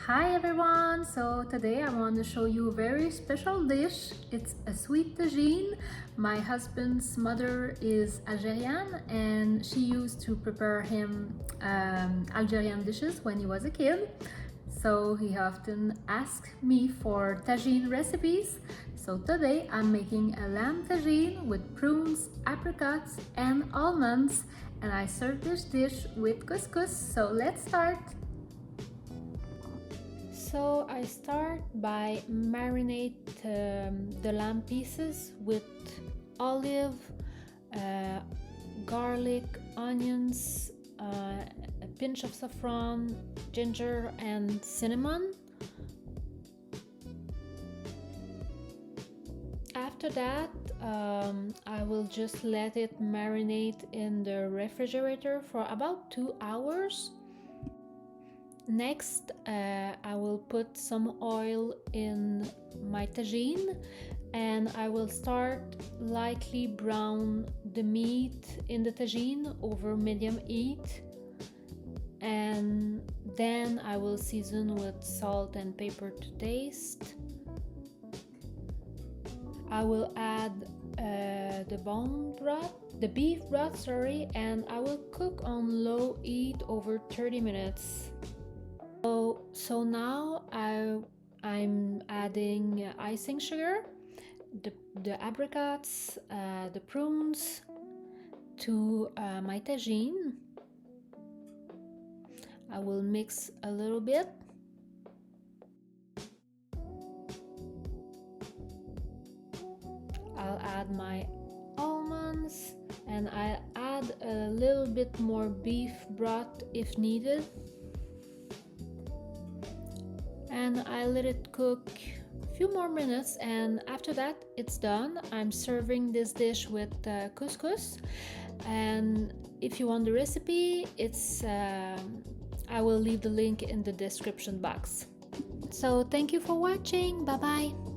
Hi everyone! So today I want to show you a very special dish. It's a sweet tagine. My husband's mother is Algerian and she used to prepare him Algerian dishes when he was a kid. So he often asked me for tagine recipes. So today I'm making a lamb tagine with prunes, apricots and almonds, and I serve this dish with couscous. So let's start! So I start by marinate the lamb pieces with olive, garlic, onions, a pinch of saffron, ginger and cinnamon. After that, I will just let it marinate in the refrigerator for about 2 hours. Next, I will put some oil in my tagine and I will start lightly brown the meat in the tagine over medium heat, and then I will season with salt and pepper to taste. I will add the beef broth, and I will cook on low heat over 30 minutes. So now I'm adding icing sugar, the apricots, the prunes to my tagine. I will mix a little bit. I'll add my almonds and I'll add a little bit more beef broth if needed. And I let it cook a few more minutes, and after that it's done. I'm serving this dish with couscous, and if you want the recipe, I will leave the link in the description box. So thank you for watching. Bye bye.